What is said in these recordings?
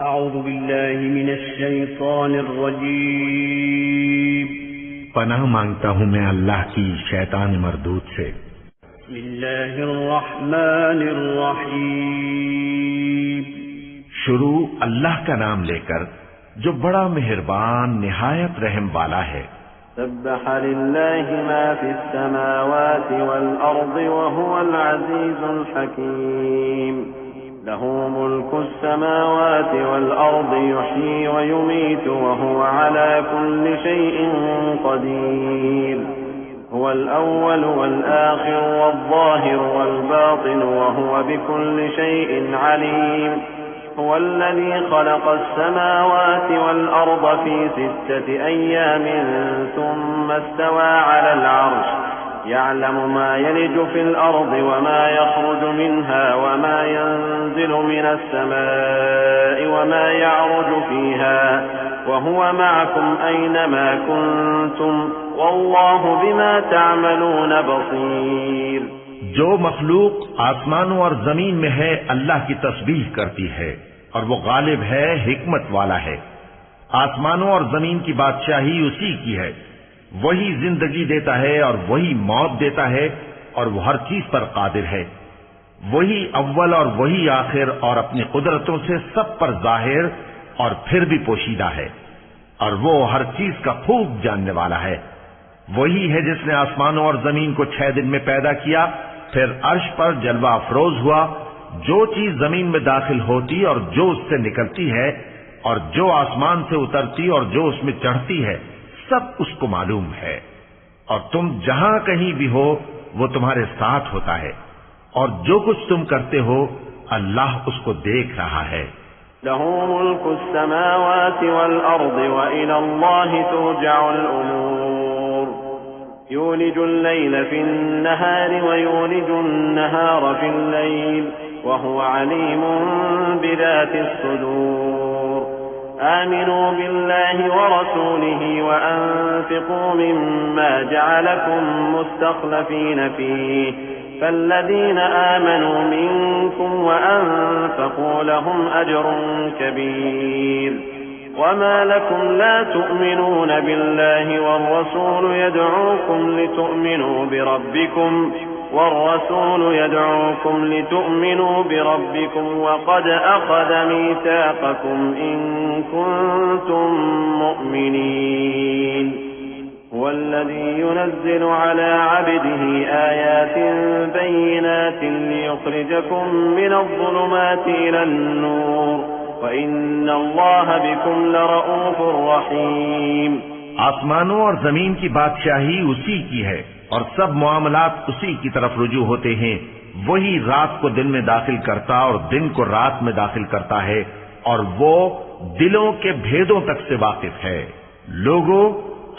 اعوذ باللہ من الشیطان الرجیم پناہ مانگتا ہوں میں اللہ کی شیطان مردود سے۔ بسم اللہ الرحمن الرحیم شروع اللہ کا نام لے کر جو بڑا مہربان نہایت رحم والا ہے۔ سبح للہ ما فی السماوات والارض وهو العزیز الحکیم له ملك السماوات والأرض يحيي ويميت وهو على كل شيء قدير هو الأول والآخر والظاهر والباطن وهو بكل شيء عليم هو الذي خلق السماوات والأرض في 6 أيام ثم استوى على العرش يعلم ما يلج في الأرض وما يخرج منها وما ينزل من السماء وما يعرج فيها وهو معكم أينما كنتم والله بما تعملون بصير۔ جو مخلوق آسمانوں اور زمین میں ہے اللہ کی تسبیح کرتی ہے اور وہ غالب ہے، حکمت والا ہے۔ آسمانوں اور زمین کی بادشاہی اسی کی ہے، وہی زندگی دیتا ہے اور وہی موت دیتا ہے اور وہ ہر چیز پر قادر ہے۔ وہی اول اور وہی آخر اور اپنی قدرتوں سے سب پر ظاہر اور پھر بھی پوشیدہ ہے، اور وہ ہر چیز کا خوب جاننے والا ہے۔ وہی ہے جس نے آسمانوں اور زمین کو 6 دن میں پیدا کیا، پھر عرش پر جلوہ افروز ہوا۔ جو چیز زمین میں داخل ہوتی اور جو اس سے نکلتی ہے اور جو آسمان سے اترتی اور جو اس میں چڑھتی ہے، سب اس کو معلوم ہے، اور تم جہاں کہیں بھی ہو وہ تمہارے ساتھ ہوتا ہے، اور جو کچھ تم کرتے ہو اللہ اس کو دیکھ رہا ہے۔ له ملك السماوات والأرض وإلى الله ترجع الأمور يولج الليل في النهار ويولج النهار في الليل وهو عليم بذات الصدور آمنوا بالله ورسوله وأنفقوا مما جعلكم مستخلفين فيه فالذين آمنوا منكم وأنفقوا لهم أجر كبير وما لكم لا تؤمنون بالله والرسول يدعوكم لتؤمنوا بربكم وقد أخذ ميثاقكم إن كنتم مؤمنين هو الذي ينزل على عبده آيات بينات ليخرجكم من الظلمات إلى النور وَإِنَّ اللَّهَ بِكُمْ لَرَءُوفٌ رَحِيمٌ۔ آسمانوں اور زمین کی بادشاہی اسی کی ہے اور سب معاملات اسی کی طرف رجوع ہوتے ہیں۔ وہی رات کو دن میں داخل کرتا اور دن کو رات میں داخل کرتا ہے، اور وہ دلوں کے بھیدوں تک سے واقف ہے۔ لوگوں،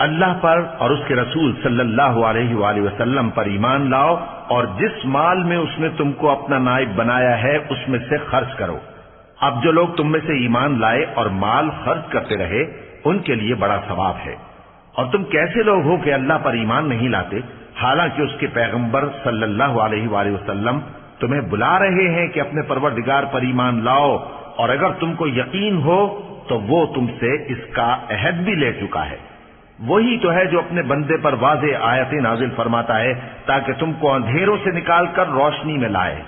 اللہ پر اور اس کے رسول صلی اللہ علیہ وآلہ وسلم پر ایمان لاؤ، اور جس مال میں اس نے تم کو اپنا نائب بنایا ہے اس میں سے خرچ کرو۔ اب جو لوگ تم میں سے ایمان لائے اور مال خرچ کرتے رہے ان کے لیے بڑا ثواب ہے۔ اور تم کیسے لوگ ہو کہ اللہ پر ایمان نہیں لاتے، حالانکہ اس کے پیغمبر صلی اللہ علیہ وآلہ وسلم تمہیں بلا رہے ہیں کہ اپنے پروردگار پر ایمان لاؤ، اور اگر تم کو یقین ہو تو وہ تم سے اس کا عہد بھی لے چکا ہے۔ وہی تو ہے جو اپنے بندے پر واضح آیتیں نازل فرماتا ہے تاکہ تم کو اندھیروں سے نکال کر روشنی میں لائے۔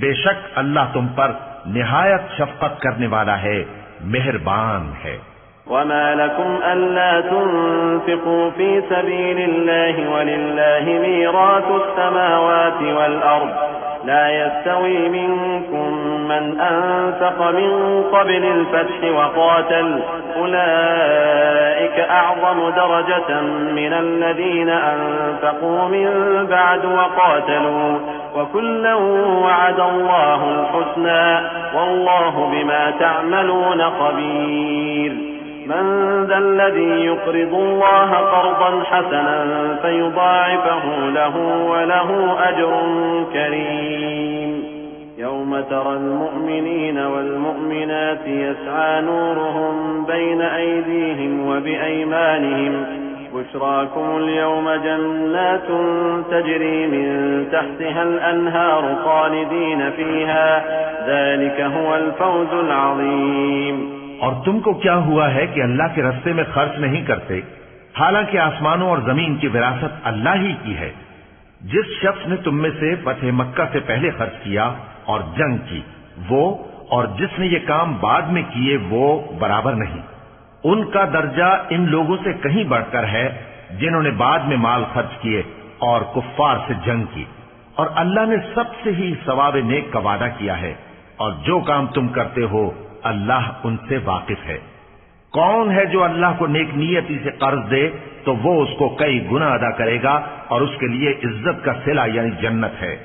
بے شک اللہ تم پر نہایت شفقت کرنے والا ہے، مہربان ہے۔ وما لكم ألا تنفقوا في سبيل الله ولله ميراث السماوات والأرض لا يستوي منكم من أنفق من قبل الفتح وقاتل أولئك أعظم درجة من الذين أنفقوا من بعد وقاتلوا وكلا وعد الله الحسنى والله بما تعملون خبير۔ من ذا الذي يقرض الله قرضا حسنا فيضاعفه له وله أجر كريم۔ يوم ترى المؤمنين والمؤمنات يسعى نورهم بين أيديهم وبأيمانهم بشراكم اليوم جنات تجري من تحتها الأنهار خالدين فيها ذلك هو الفوز العظيم۔ اور تم کو کیا ہوا ہے کہ اللہ کے راستے میں خرچ نہیں کرتے، حالانکہ آسمانوں اور زمین کی وراثت اللہ ہی کی ہے۔ جس شخص نے تم میں سے فتح مکہ سے پہلے خرچ کیا اور جنگ کی، وہ اور جس نے یہ کام بعد میں کیے وہ برابر نہیں۔ ان کا درجہ ان لوگوں سے کہیں بڑھ کر ہے جنہوں نے بعد میں مال خرچ کیے اور کفار سے جنگ کی، اور اللہ نے سب سے ہی ثواب نیک کا وعدہ کیا ہے، اور جو کام تم کرتے ہو اللہ ان سے واقف ہے۔ کون ہے جو اللہ کو نیک نیتی سے قرض دے تو وہ اس کو کئی گنا ادا کرے گا، اور اس کے لیے عزت کا صلہ یعنی جنت ہے۔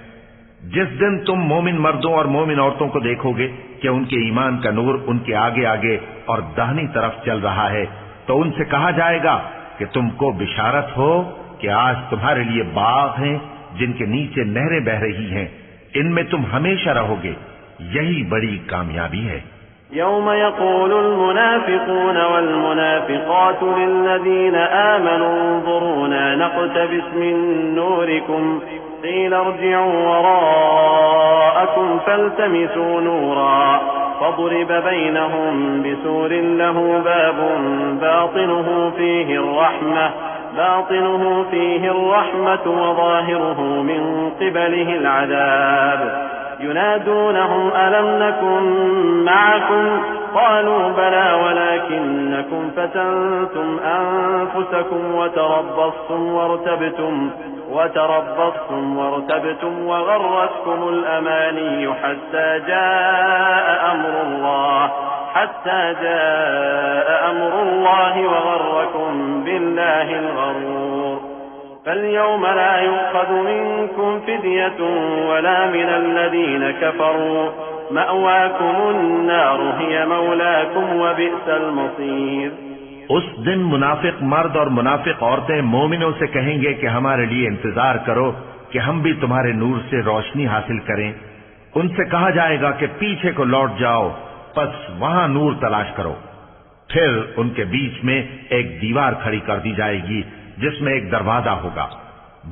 جس دن تم مومن مردوں اور مومن عورتوں کو دیکھو گے کہ ان کے ایمان کا نور ان کے آگے آگے اور داہنی طرف چل رہا ہے، تو ان سے کہا جائے گا کہ تم کو بشارت ہو کہ آج تمہارے لیے باغ ہیں جن کے نیچے نہریں بہ رہی ہیں، ان میں تم ہمیشہ رہو گے، یہی بڑی کامیابی ہے۔ يوم يقول المنافقون والمنافقات للذين آمنوا انظرونا نقتبس من نوركم قيل ارجعوا وراءكم فالتمسوا نورا فضرب بينهم بسور له باب باطنه فيه الرحمة وظاهره من قبله العذاب ينادونهم ألم نكن معكم قالوا بلى ولكنكم فتنتم أنفسكم وارتبتم وغرتكم الأماني حتى جاء أمر الله وغركم بالله الغرور فاليوم لا يؤخذ منكم فدية ولا من الذين كفروا مأواكم النار هي مولاكم وبئس المصير۔ اس دن منافق مرد اور منافق عورتیں مومنوں سے کہیں گے کہ ہمارے لیے انتظار کرو کہ ہم بھی تمہارے نور سے روشنی حاصل کریں۔ ان سے کہا جائے گا کہ پیچھے کو لوٹ جاؤ، پس وہاں نور تلاش کرو۔ پھر ان کے بیچ میں ایک دیوار کھڑی کر دی جائے گی جس میں ایک دروازہ ہوگا،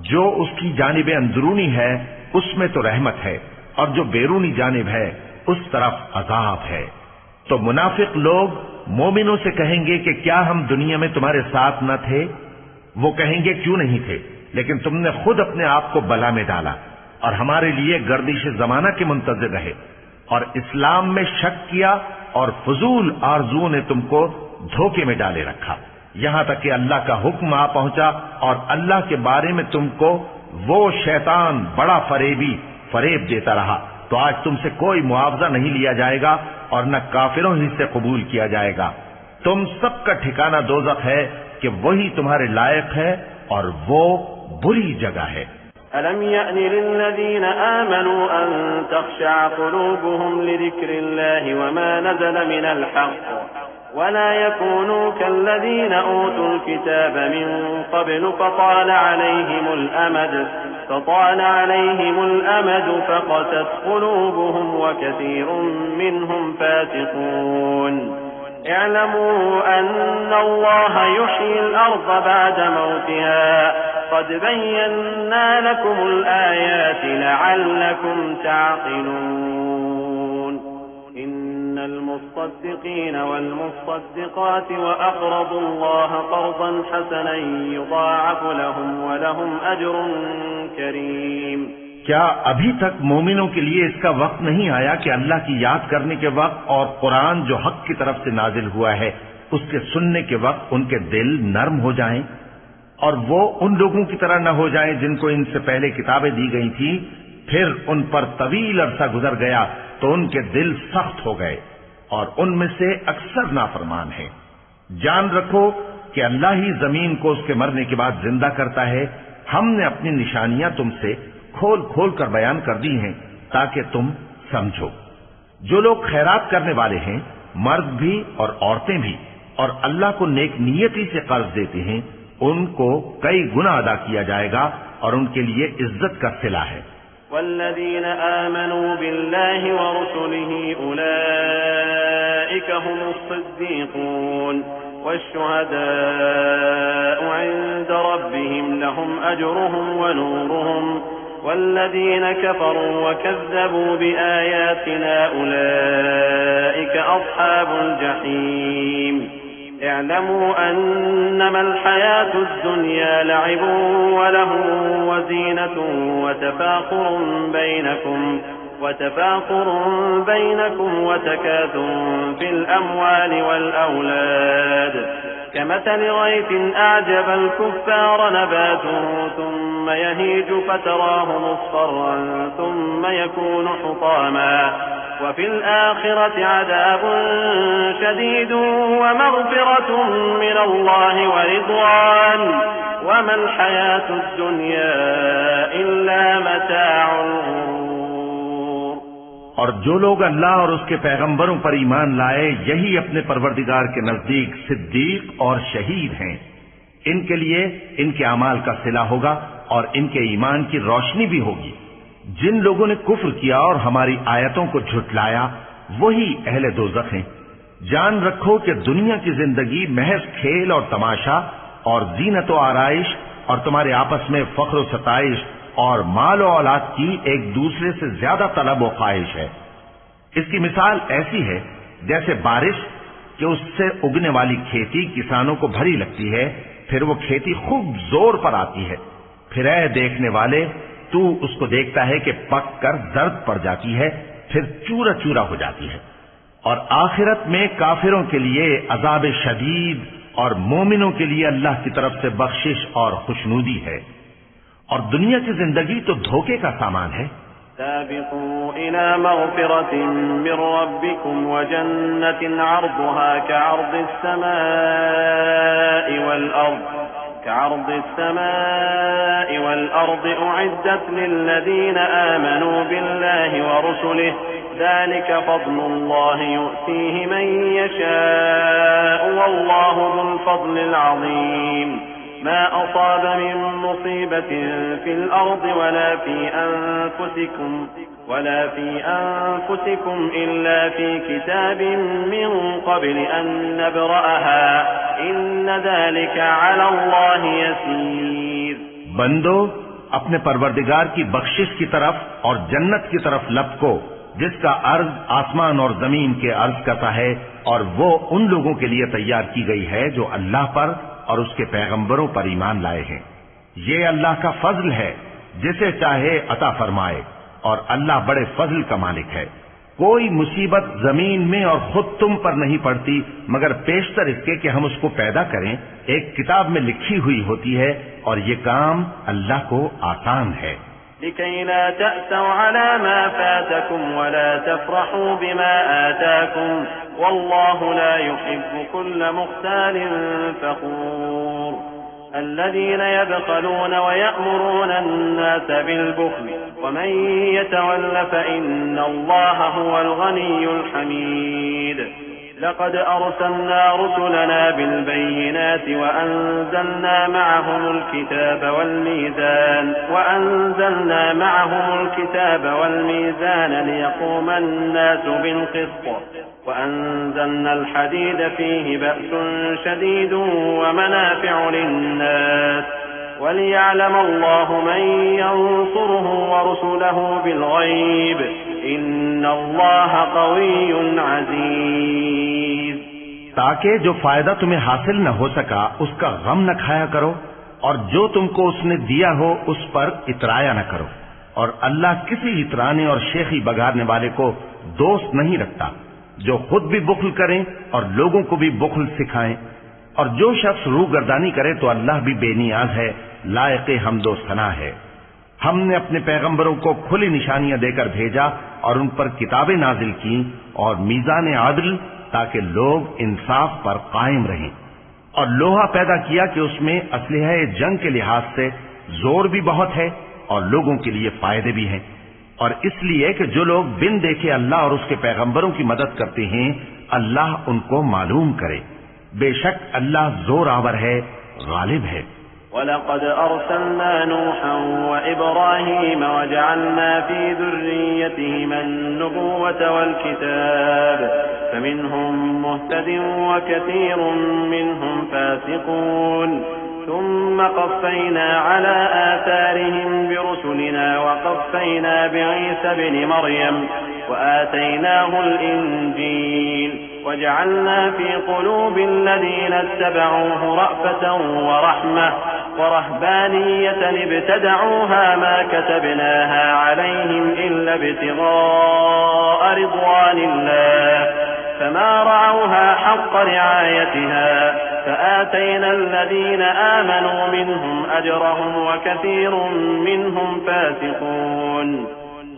جو اس کی جانب اندرونی ہے اس میں تو رحمت ہے، اور جو بیرونی جانب ہے اس طرف عذاب ہے۔ تو منافق لوگ مومنوں سے کہیں گے کہ کیا ہم دنیا میں تمہارے ساتھ نہ تھے؟ وہ کہیں گے کیوں نہیں تھے، لیکن تم نے خود اپنے آپ کو بلا میں ڈالا اور ہمارے لیے گردش زمانہ کے منتظر رہے، اور اسلام میں شک کیا اور فضول آرزو نے تم کو دھوکے میں ڈالے رکھا، یہاں تک کہ اللہ کا حکم آ پہنچا اور اللہ کے بارے میں تم کو وہ شیطان بڑا فریب دیتا رہا، تو آج تم سے کوئی معاوضہ نہیں لیا جائے گا اور نہ کافروں ہی سے قبول کیا جائے گا۔ تم سب کا ٹھکانہ دوزخ ہے کہ وہی تمہارے لائق ہے اور وہ بری جگہ ہے۔ أَلَمْ يَأْنِ لِلَّذِينَ آمَنُوا أَن تَخْشَعَ قُلُوبُهُمْ لِذِكْرِ اللَّهِ وَمَا نَزَلَ مِنَ الْحَقِّ ولا يكونوا كالذين أوتوا الكتاب من قبل فطال عليهم الأمد فقست قلوبهم وكثير منهم فاسقون اعلموا أن الله يحيي الأرض بعد موتها قد بينا لكم الآيات لعلكم تعقلون المصدقين والمصدقات وأقرضوا الله قرضا حسنا يضاعف لهم ولهم أجر كريم۔ کیا ابھی تک مومنوں کے لیے اس کا وقت نہیں آیا کہ اللہ کی یاد کرنے کے وقت اور قرآن جو حق کی طرف سے نازل ہوا ہے اس کے سننے کے وقت ان کے دل نرم ہو جائیں اور وہ ان لوگوں کی طرح نہ ہو جائیں جن کو ان سے پہلے کتابیں دی گئی تھیں، پھر ان پر طویل عرصہ گزر گیا تو ان کے دل سخت ہو گئے اور ان میں سے اکثر نافرمان ہیں۔ جان رکھو کہ اللہ ہی زمین کو اس کے مرنے کے بعد زندہ کرتا ہے۔ ہم نے اپنی نشانیاں تم سے کھول کھول کر بیان کر دی ہیں تاکہ تم سمجھو۔ جو لوگ خیرات کرنے والے ہیں، مرد بھی اور عورتیں بھی، اور اللہ کو نیک نیتی سے قرض دیتے ہیں، ان کو کئی گنا ادا کیا جائے گا اور ان کے لیے عزت کا صلہ ہے۔ والذين آمنوا بالله ورسله أولئك هم الصديقون والشهداء عند ربهم لهم أجرهم ونورهم والذين كفروا وكذبوا بآياتنا أولئك أصحاب الجحيم اعلموا أنما الحياة الدنيا لعب وله وزينة وتفاخر بينكم وتكاثر في الأموال والأولاد كمثل غيث أعجب الكفار نباته ثم يهيج فتراه مصفرا ثم يكون حطاما وفي الآخرة عذاب شديد ومغفرة من الله ورضوان وما الحياة الدنيا إلا متاع الغرور۔ اور جو لوگ اللہ اور اس کے پیغمبروں پر ایمان لائے یہی اپنے پروردگار کے نزدیک صدیق اور شہید ہیں۔ ان کے لیے ان کے اعمال کا صلہ ہوگا اور ان کے ایمان کی روشنی بھی ہوگی۔ جن لوگوں نے کفر کیا اور ہماری آیتوں کو جھٹلایا وہی اہل دوزخ ہیں۔ جان رکھو کہ دنیا کی زندگی محض کھیل اور تماشا اور زینت و آرائش اور تمہارے آپس میں فخر و ستائش اور مال و اولاد کی ایک دوسرے سے زیادہ طلب و خواہش ہے۔ اس کی مثال ایسی ہے جیسے بارش کہ اس سے اگنے والی کھیتی کسانوں کو بھری لگتی ہے، پھر وہ کھیتی خوب زور پر آتی ہے، پھر اے دیکھنے والے تو اس کو دیکھتا ہے کہ پک کر زرد پڑ جاتی ہے، پھر چورا چورا ہو جاتی ہے۔ اور آخرت میں کافروں کے لیے عذاب شدید اور مومنوں کے لیے اللہ کی طرف سے بخشش اور خوشنودی ہے۔ اور دنیا کی زندگی تو دھوکے کا سامان ہے۔ سابقوا إلى مغفرة من ربكم وجنة عرضها كعرض السماء والأرض أعدت للذين آمنوا بالله ورسله ذلك فضل الله يؤتيه من يشاء والله ذو الفضل العظيم ما أصاب من مصيبة في الأرض ولا في أنفسكم إلا في كتاب من قبل أن نبرأها إن ذلك على الله يسير۔ بندو اپنے پروردگار کی بخشش کی طرف اور جنت کی طرف لپکو جس کا عرض آسمان اور زمین کے عرض کا سا ہے، اور وہ ان لوگوں کے لیے تیار کی گئی ہے جو اللہ پر اور اس کے پیغمبروں پر ایمان لائے ہیں۔ یہ اللہ کا فضل ہے، جسے چاہے عطا فرمائے، اور اللہ بڑے فضل کا مالک ہے۔ کوئی مصیبت زمین میں اور خود تم پر نہیں پڑتی مگر پیشتر اس کے کہ ہم اس کو پیدا کریں، ایک کتاب میں لکھی ہوئی ہوتی ہے، اور یہ کام اللہ کو آسان ہے۔ لكي لا تأسوا على ما فاتكم ولا تفرحوا بما آتاكم والله لا يحب كل مختال فخور الذين يبخلون ويأمرون الناس بالبخل ومن يتول فإن الله هو الغني الحميد لقد أرسلنا رسلنا بالبينات وأنزلنا معهم الكتاب والميزان ليقوم الناس بالقسط وأنزلنا الحديد فيه بأس شديد ومنافع للناس وليعلم الله من ينصره ورسله بالغيب إن الله قوي عزيز۔ تاکہ جو فائدہ تمہیں حاصل نہ ہو سکا اس کا غم نہ کھایا کرو، اور جو تم کو اس نے دیا ہو اس پر اترایا نہ کرو، اور اللہ کسی اترانے اور شیخی بگاڑنے والے کو دوست نہیں رکھتا، جو خود بھی بخل کریں اور لوگوں کو بھی بخل سکھائیں، اور جو شخص روگردانی کرے تو اللہ بھی بے نیاز ہے، لائق حمد و ثنا ہے۔ ہم نے اپنے پیغمبروں کو کھلی نشانیاں دے کر بھیجا اور ان پر کتابیں نازل کی اور میزان عدل تاکہ لوگ انصاف پر قائم رہیں، اور لوہا پیدا کیا کہ اس میں اسلحہ جنگ کے لحاظ سے زور بھی بہت ہے اور لوگوں کے لیے فائدے بھی ہیں، اور اس لیے کہ جو لوگ بن دیکھے اللہ اور اس کے پیغمبروں کی مدد کرتے ہیں اللہ ان کو معلوم کرے، بے شک اللہ زور آور ہے، غالب ہے۔ وَلَقَدْ أَرْسَلْنَا نُوحًا وَإِبْرَاهِيمَ وَجَعَلْنَا فِي ذُرِّيَّتِهِمَا النُّبُوَّةَ وَالْكِتَابَ فَمِنْهُمْ مُهْتَدٍ وَكَثِيرٌ مِّنْهُمْ فَاسِقُونَ ثم قفينا على آثارهم برسلنا وقفينا بعيسى ابن مريم وآتيناه الإنجيل وجعلنا في قلوب الذين اتبعوه رأفة ورحمة ورهبانية ابتدعوها ما كتبناها عليهم إلا ابتغاء رضوان الله فما رعوها حق رعايتها فآتينا الذين آمنوا منهم أجرهم وكثير منهم فاسقون.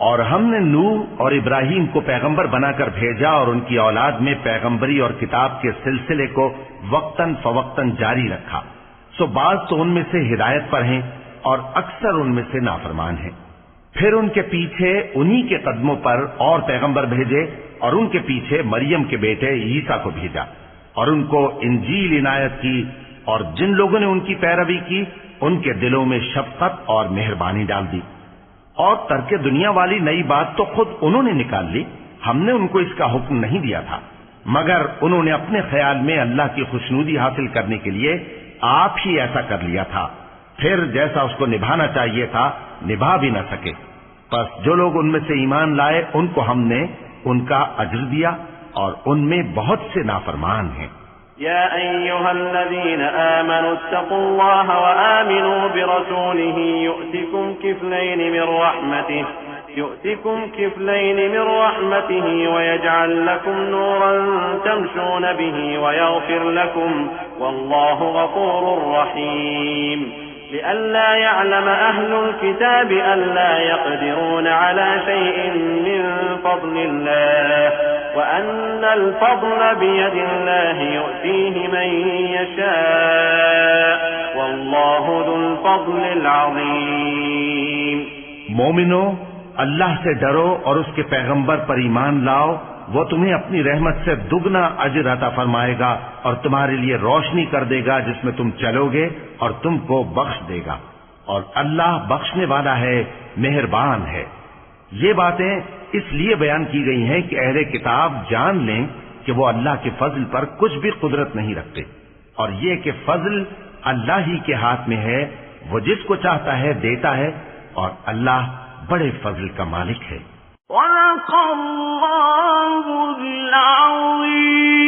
اور ہم نے نوح اور ابراہیم کو پیغمبر بنا کر بھیجا اور ان کی اولاد میں پیغمبری اور کتاب کے سلسلے کو وقتاً فوقتاً جاری رکھا. سو بعض تو ان میں سے ہدایت پر ہیں اور اکثر ان میں سے نافرمان ہیں. پھر ان کے پیچھے انہی کے قدموں پر اور پیغمبر بھیجے اور ان کے پیچھے مریم کے بیٹے عیسیٰ کو بھیجا اور ان کو انجیل عنایت کی، اور جن لوگوں نے ان کی پیروی کی ان کے دلوں میں شفقت اور مہربانی ڈال دی. اور ترک دنیا والی نئی بات تو خود انہوں نے نکال لی، ہم نے ان کو اس کا حکم نہیں دیا تھا، مگر انہوں نے اپنے خیال میں اللہ کی خوشنودی حاصل کرنے کے لیے آپ ہی ایسا کر لیا تھا. پھر جیسا اس کو نبھانا چاہیے تھا نبھا بھی نہ سکے. پس جو لوگ ان میں سے ایمان لائے ان کو ہم نے ان کا اجر دیا اور ان میں بہت سے نافرمان ہیں. يا أيها الذين آمنوا اتقوا الله وآمنوا برسوله يؤتكم كفلين من رحمته ويجعل لكم نورا تمشون به ويغفر لكم والله غفور رحيم. لئلا يعلم أهل الكتاب ألا يقدرون على شيء من فضل الله وأن الفضل بيد الله يؤتيه من يشاء والله ذو الفضل العظيم. مومنو، اللہ سے ڈرو اور اس کے پیغمبر پر ایمان لاؤ، وہ تمہیں اپنی رحمت سے دگنا اجر عطا فرمائے گا اور تمہارے لیے روشنی کر دے گا جس میں تم چلو گے اور تم کو بخش دے گا، اور اللہ بخشنے والا ہے، مہربان ہے. یہ باتیں اس لیے بیان کی گئی ہیں کہ اہل کتاب جان لیں کہ وہ اللہ کے فضل پر کچھ بھی قدرت نہیں رکھتے، اور یہ کہ فضل اللہ ہی کے ہاتھ میں ہے، وہ جس کو چاہتا ہے دیتا ہے، اور اللہ بڑے فضل کا مالک ہے. صدق اللہ العظیم.